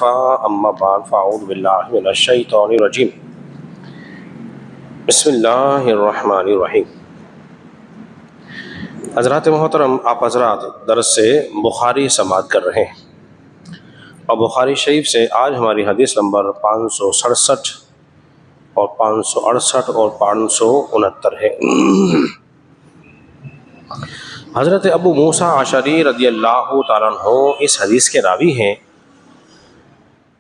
وكفى اما بعد فاعوذ بالله من الشيطان الرجيم بسم اللہ الرحمن الرحیم۔ حضرات محترم، آپ حضرات درس سے بخاری سماعت کر رہے ہیں اور بخاری شریف سے آج ہماری حدیث نمبر 567 اور 568 اور 569 ہے۔ حضرت ابو موسیٰ اشعری رضی اللہ تعالیٰ عنہ اس حدیث کے راوی ہیں۔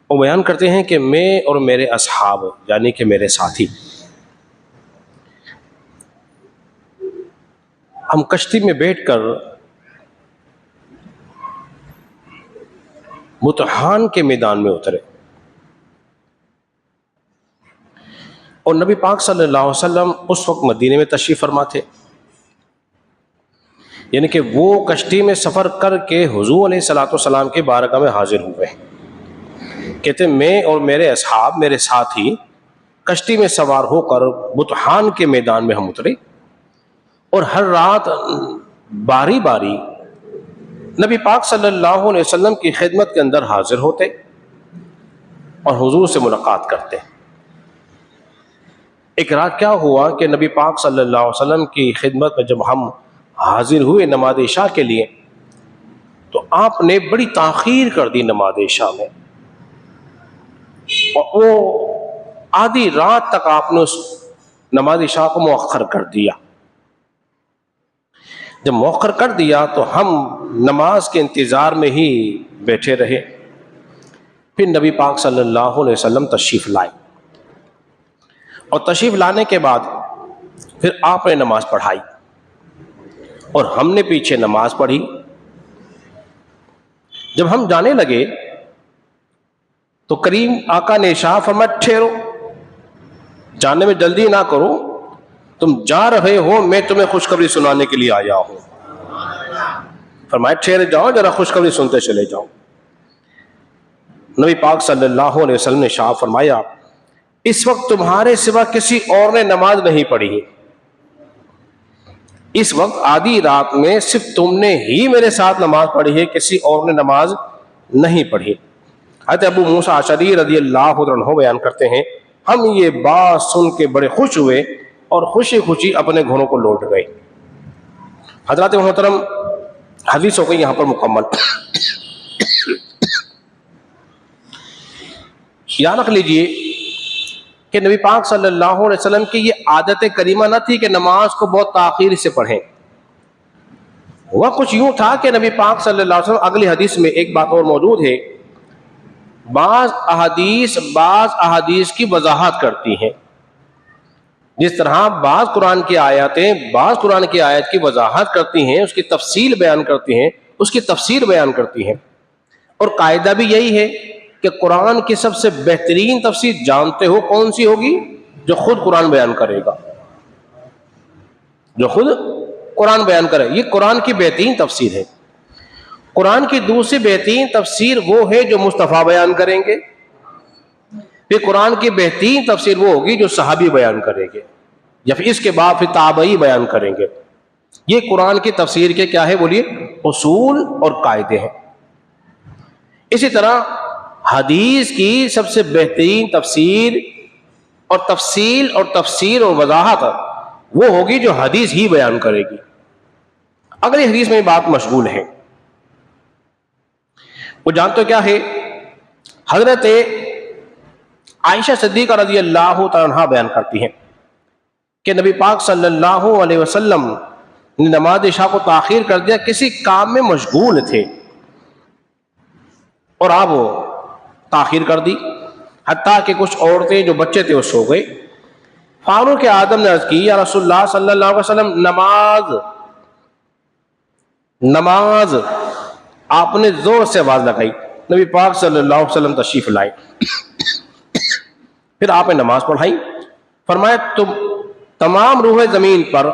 وہ بیان کرتے ہیں کہ میں اور میرے اصحاب یعنی کہ میرے ساتھی ہم کشتی میں بیٹھ کر بطحان کے میدان میں اترے اور نبی پاک صلی اللہ علیہ وسلم اس وقت مدینے میں تشریف فرما تھے، یعنی کہ وہ کشتی میں سفر کر کے حضور علیہ الصلوۃ والسلام کے بارگاہ میں حاضر ہوئے۔ کہتے ہیں میں اور میرے اصحاب میرے ساتھی کشتی میں سوار ہو کر بطحان کے میدان میں ہم اترے اور ہر رات باری باری نبی پاک صلی اللہ علیہ وسلم کی خدمت کے اندر حاضر ہوتے اور حضور سے ملاقات کرتے۔ ایک رات کیا ہوا کہ نبی پاک صلی اللہ علیہ وسلم کی خدمت میں جب ہم حاضر ہوئے نماز عشاء کے لیے تو آپ نے بڑی تاخیر کر دی نماز عشاء میں، اور وہ آدھی رات تک آپ نے اس نماز عشاء کو مؤخر کر دیا۔ جب مؤخر کر دیا تو ہم نماز کے انتظار میں ہی بیٹھے رہے۔ پھر نبی پاک صلی اللہ علیہ وسلم تشریف لائے اور تشریف لانے کے بعد پھر آپ نے نماز پڑھائی اور ہم نے پیچھے نماز پڑھی۔ جب ہم جانے لگے تو کریم آقا نے ارشاد فرمایا ٹھہرو، جانے میں جلدی نہ کرو، تم جا رہے ہو، میں تمہیں خوشخبری سنانے کے لیے آیا ہوں۔ فرمایا ٹھہر جاؤ، ذرا خوشخبری سنتے چلے جاؤ۔ نبی پاک صلی اللہ علیہ وسلم نے ارشاد فرمایا اس وقت تمہارے سوا کسی اور نے نماز نہیں پڑھی، اس وقت آدھی رات میں صرف تم نے ہی میرے ساتھ نماز پڑھی ہے، کسی اور نے نماز نہیں پڑھی۔ حضرت ابو موسیٰ اشعری رضی اللہ عنہ بیان کرتے ہیں ہم یہ بات سن کے بڑے خوش ہوئے اور خوشی خوشی اپنے گھروں کو لوٹ گئے۔ حضرات محترم، حدیث ہو گئی یہاں پر مکمل۔ یاد رکھ لیجئے کہ نبی پاک صلی اللہ علیہ وسلم کی یہ عادت کریمہ نہ تھی کہ نماز کو بہت تاخیر سے پڑھیں۔ ہوا کچھ یوں تھا کہ نبی پاک صلی اللہ علیہ وسلم، اگلی حدیث میں ایک بات اور موجود ہے، بعض احادیث کی وضاحت کرتی ہیں، جس طرح بعض قرآن کی آیت کی وضاحت کرتی ہیں، اس کی تفصیل بیان کرتی ہیں، اس کی تفسیر بیان کرتی ہیں۔ اور قاعدہ بھی یہی ہے کہ قرآن کی سب سے بہترین تفسیر جانتے ہو کون سی ہوگی؟ جو خود قرآن بیان کرے گا، جو خود قرآن بیان کرے۔ یہ قرآن کی بہترین تفسیر ہے۔ قرآن کی دوسری بہترین تفسیر وہ ہے جو مصطفیٰ بیان کریں گے، پھر قرآن کی بہترین تفسیر وہ ہوگی جو صحابی بیان کریں گے، یا پھر اس کے بعد پھر تابعی بیان کریں گے۔ یہ قرآن کی تفسیر کے کیا ہے بولیے؟ اصول اور قاعدے ہیں۔ اسی طرح حدیث کی سب سے بہترین تفسیر اور تفسیر اور وضاحت وہ ہوگی جو حدیث ہی بیان کرے گی۔ اگلی حدیث میں بات مشغول ہے، وہ جانتے کیا ہے؟ حضرت عائشہ صدیقہ رضی اللہ تعالیٰ عنہ بیان کرتی ہیں کہ نبی پاک صلی اللہ علیہ وسلم نے نماز عشاء کو تاخیر کر دیا، کسی کام میں مشغول تھے اور آپ تاخیر کر دی، حتیٰ کہ کچھ عورتیں جو بچے تھے وہ سو گئے۔ فاروق اعظم نے عرض کی یا رسول اللہ صلی اللہ علیہ وسلم نماز۔ آپ نے زور سے آواز لگائی، نبی پاک صلی اللہ علیہ وسلم تشریف لائے، پھر آپ نے نماز پڑھائی۔ فرمایا تم تمام روح زمین پر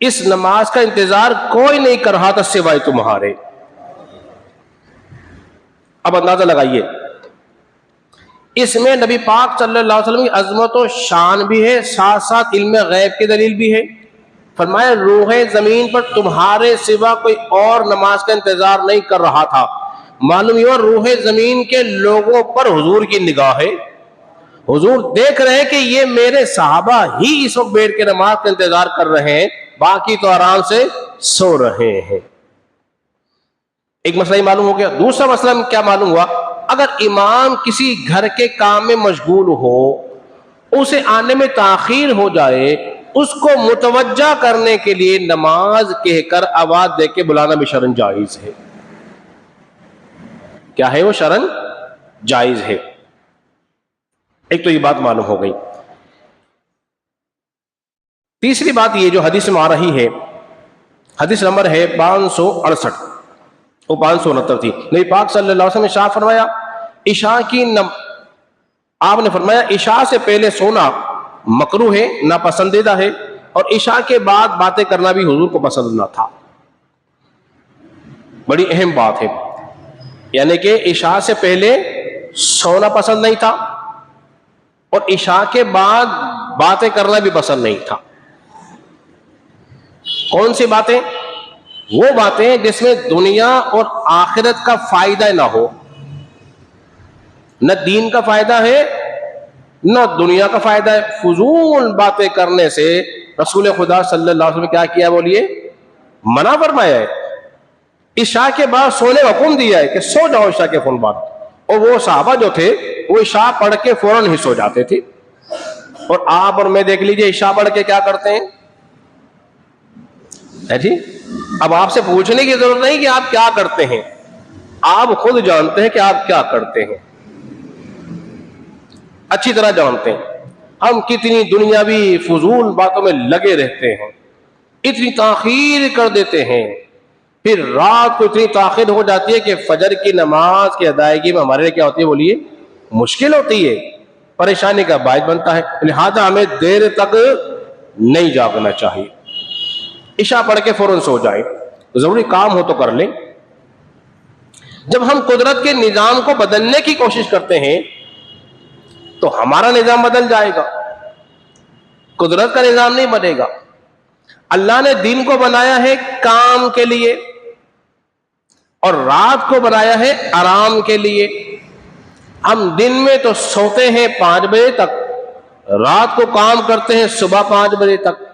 اس نماز کا انتظار کوئی نہیں کر رہا تھا سوائے تمہارے۔ اب اندازہ لگائیے، اس میں نبی پاک صلی اللہ علیہ وسلم کی عظمت و شان بھی ہے، ساتھ ساتھ علم غیب کی دلیل بھی ہے۔ فرمایا روح زمین پر تمہارے سوا کوئی اور نماز کا انتظار نہیں کر رہا تھا، معلوم ہوا روح زمین کے لوگوں پر حضور کی نگاہ ہے. حضور دیکھ رہے ہیں کہ یہ میرے صحابہ ہی اس وقت بیٹھ کے نماز کا انتظار کر رہے ہیں, باقی تو آرام سے سو رہے ہیں. ایک مسئلہ ہی معلوم ہو گیا. دوسرا مسئلہ کیا معلوم ہوا؟ اگر امام کسی گھر کے کام میں مشغول ہو, اسے آنے میں تاخیر ہو جائے, اس کو متوجہ کرنے کے لیے نماز کہہ کر آواز دے کے بلانا بھی شرعاً جائز ہے. کیا ہے وہ؟ شرعاً جائز ہے. ایک تو یہ بات معلوم ہو گئی. تیسری بات یہ جو حدیث میں آ رہی ہے, حدیث نمبر ہے 568, وہ 569 تھی. نبی پاک صلی اللہ علیہ وسلم نے ارشاد فرمایا, عشاء کی آپ نے فرمایا عشاء سے پہلے سونا مکروہ ہے, ناپسندیدہ ہے, اور عشاء کے بعد باتیں کرنا بھی حضور کو پسند نہ تھا. بڑی اہم بات ہے, یعنی کہ عشاء سے پہلے سونا پسند نہیں تھا اور عشاء کے بعد باتیں کرنا بھی پسند نہیں تھا. کون سی باتیں؟ وہ باتیں جس میں دنیا اور آخرت کا فائدہ نہ ہو. نہ دین کا فائدہ ہے نہ دنیا کا فائدہ ہے. فضول باتیں کرنے سے رسول خدا صلی اللہ علیہ وسلم نے کیا کیا بولیے؟ منع فرمایا ہے. عشاء کے بعد سونے کا حکم دیا ہے کہ سو جاؤ عشاء کے فوراً بعد. اور وہ صحابہ جو تھے وہ عشاء پڑھ کے فوراً ہی سو جاتے تھے. اور آپ اور میں دیکھ لیجئے عشاء پڑھ کے کیا کرتے ہیں جی. اب آپ سے پوچھنے کی ضرورت نہیں کہ آپ کیا کرتے ہیں, آپ خود جانتے ہیں کہ آپ کیا کرتے ہیں, اچھی طرح جانتے ہیں. ہم کتنی دنیاوی فضول باتوں میں لگے رہتے ہیں, اتنی تاخیر کر دیتے ہیں, پھر رات کو اتنی تاخیر ہو جاتی ہے کہ فجر کی نماز کی ادائیگی میں ہمارے لیے کیا ہوتی ہے بولیے؟ مشکل ہوتی ہے, پریشانی کا باعث بنتا ہے. لہذا ہمیں دیر تک نہیں جاگنا چاہیے. عشاء پڑھ کے فوراً سو جائیں, ضروری کام ہو تو کر لیں. جب ہم قدرت کے نظام کو بدلنے کی کوشش کرتے ہیں تو ہمارا نظام بدل جائے گا, قدرت کا نظام نہیں بنے گا. اللہ نے دن کو بنایا ہے کام کے لیے اور رات کو بنایا ہے آرام کے لیے. ہم دن میں تو سوتے ہیں 5 بجے تک, رات کو کام کرتے ہیں صبح 5 بجے تک.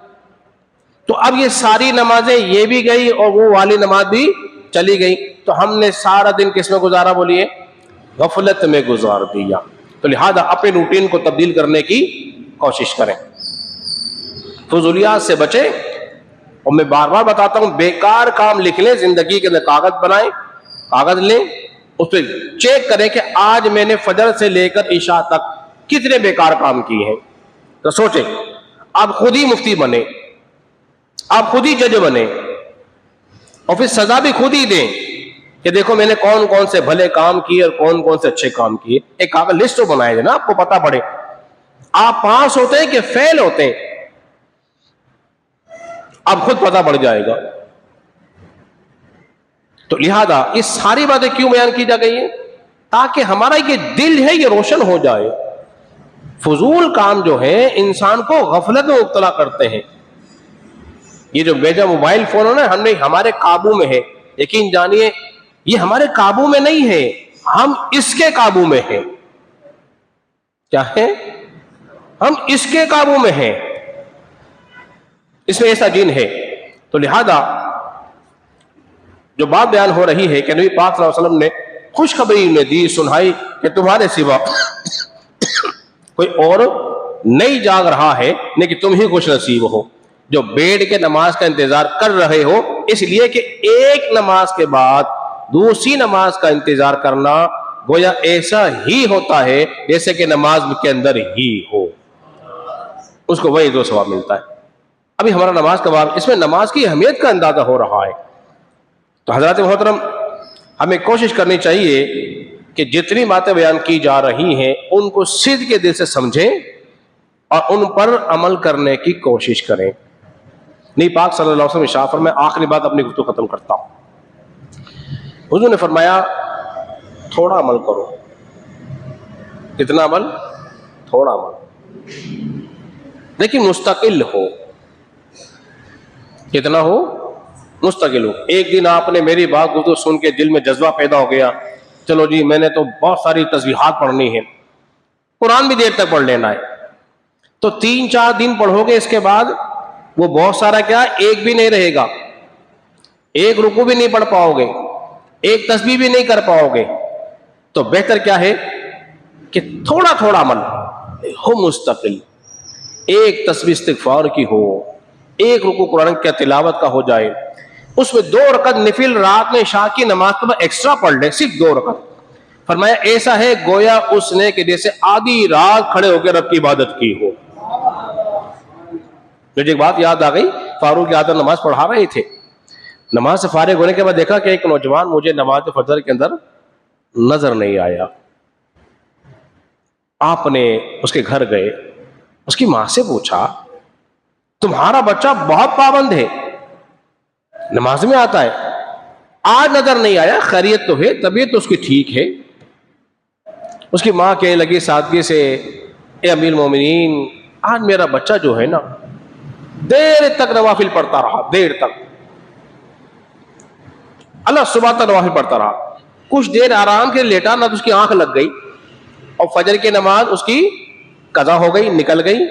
تو اب یہ ساری نمازیں یہ بھی گئی اور وہ والی نماز بھی چلی گئی, تو ہم نے سارا دن کس میں گزارا بولیے؟ غفلت میں گزار دیا. تو لہذا اپنے روٹین کو تبدیل کرنے کی کوشش کریں, فضولیات سے بچیں. اور میں بار بار بتاتا ہوں, بیکار کام لکھ لیں, زندگی کے اندر کاغذ بنائیں, کاغذ لیں, اس پہ چیک کریں کہ آج میں نے فجر سے لے کر عشاء تک کتنے بیکار کام کیے ہیں. تو سوچیں, آپ خود ہی مفتی بنے, آپ خود ہی جج بنے, اور پھر سزا بھی خود ہی دیں کہ دیکھو میں نے کون کون سے بھلے کام کیے اور کون کون سے اچھے کام کیے. ایک کاغذ لسٹ تو بنائے نا, آپ کو پتا پڑے آپ پاس ہوتے ہیں کہ فیل ہوتے ہیں, اب خود پتا پڑ جائے گا. تو لہذا یہ ساری باتیں کیوں بیان کی جا گئی ہیں؟ تاکہ ہمارا یہ دل ہے یہ روشن ہو جائے. فضول کام جو ہے انسان کو غفلت میں مبتلا کرتے ہیں. یہ جو بیجا موبائل فون ہے نا, ہم نے ہمارے قابو میں ہے, یقین جانیے یہ ہمارے قابو میں نہیں ہے, ہم اس کے قابو میں ہیں. کیا ہے؟ ہم اس کے قابو میں ہیں, اس میں ایسا جن ہے. تو لہذا جو بات بیان ہو رہی ہے کہ نبی پاک صلی اللہ علیہ وسلم نے خوشخبری نے دی, سنائی کہ تمہارے سوا کوئی اور نہیں جاگ رہا ہے, لیکن تم ہی خوش نصیب ہو جو بیٹھ کے نماز کا انتظار کر رہے ہو. اس لیے کہ ایک نماز کے بعد دوسری نماز کا انتظار کرنا گویا ایسا ہی ہوتا ہے جیسے کہ نماز کے اندر ہی ہو, اس کو وہی 2 ثواب ملتا ہے. ابھی ہمارا نماز کا باب, اس میں نماز کی اہمیت کا اندازہ ہو رہا ہے. تو حضرات محترم, ہمیں کوشش کرنی چاہیے کہ جتنی باتیں بیان کی جا رہی ہیں ان کو صدق کے دل سے سمجھیں اور ان پر عمل کرنے کی کوشش کریں. نبی پاک صلی اللہ علیہ وسلم ارشاد فرمایا, آخری بات اپنی گفتگو ختم کرتا ہوں. حضور نے فرمایا تھوڑا عمل کرو. کتنا عمل؟ تھوڑا عمل, لیکن مستقل ہو. کتنا ہو؟ مستقل ہو. ایک دن آپ نے میری بات گفتگو سن کے دل میں جذبہ پیدا ہو گیا چلو جی میں نے تو بہت ساری تسبیحات پڑھنی ہے، قرآن بھی دیر تک پڑھ لینا ہے، تو 3-4 دن پڑھو گے، اس کے بعد وہ بہت سارا کیا ایک بھی نہیں رہے گا، ایک رکوع بھی نہیں پڑھ پاؤ گے، ایک تسبیح بھی نہیں کر پاؤ گے. تو بہتر کیا ہے کہ تھوڑا تھوڑا عمل ہو مستقل، ایک تسبیح استغفار کی ہو، ایک رکوع قرآن کی تلاوت کا ہو جائے، اس میں 2 رکعت نفل رات میں عشاء کی نماز کے بعد ایکسٹرا پڑھ لے، صرف 2 رکعت. فرمایا ایسا ہے گویا اس نے کہ جیسے آدھی رات کھڑے ہو کے رب کی عبادت کی ہو. مجھے ایک بات یاد آ گئی، فاروق اعظم نماز پڑھا رہے تھے، نماز سے فارغ ہونے کے بعد دیکھا کہ ایک نوجوان مجھے نماز فجر کے اندر نظر نہیں آیا. آپ نے اس کے گھر گئے، اس کی ماں سے پوچھا تمہارا بچہ بہت پابند ہے، نماز میں آتا ہے، آج نظر نہیں آیا، خیریت تو ہے، طبیعت تو اس کی ٹھیک ہے؟ اس کی ماں کہنے لگی سادگی سے اے امیر المومنین، آج میرا بچہ جو ہے نا دیر تک نوافل پڑھتا رہا، دیر تک اللہ صبح تک نوافل پڑھتا رہا، کچھ دیر آرام کے لیٹا نہ تو اس کی آنکھ لگ گئی اور فجر کی نماز اس کی قضا ہو گئی، نکل گئی.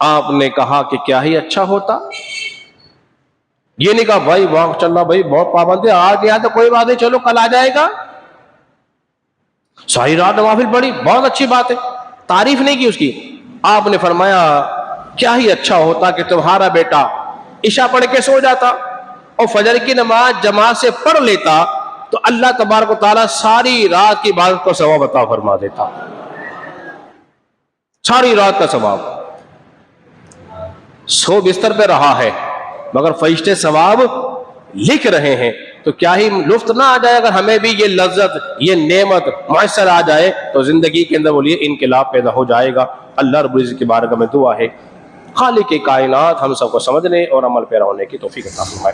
آپ نے کہا کہ کیا ہی اچھا ہوتا، یہ نہیں کہا بھائی واہ چل رہا بھائی بہت پابند ہے، آج یہاں تو کوئی بات نہیں، چلو کل آ جائے گا، ساری رات نوافل پڑھی بہت اچھی بات ہے، تعریف نہیں کی اس کی. آپ نے فرمایا کیا ہی اچھا ہوتا کہ تمہارا بیٹا عشاء پڑھ کے سو جاتا اور فجر کی نماز جماعت سے پڑھ لیتا، تو اللہ تبارک و تعالیٰ ساری رات کی عبادت کو ثواب عطا فرما دیتا، ساری رات کا ثواب. سو بستر پہ رہا ہے مگر فرشتے ثواب لکھ رہے ہیں، تو کیا ہی لطف نہ آ جائے اگر ہمیں بھی یہ لذت یہ نعمت میسر آ جائے، تو زندگی کے اندر بولیے انقلاب پیدا ہو جائے گا. اللہ رب العزت کی بارگاہ میں دعا ہے خالق کائنات ہم سب کو سمجھنے اور عمل پیرا ہونے کی توفیق عطا فرمائے.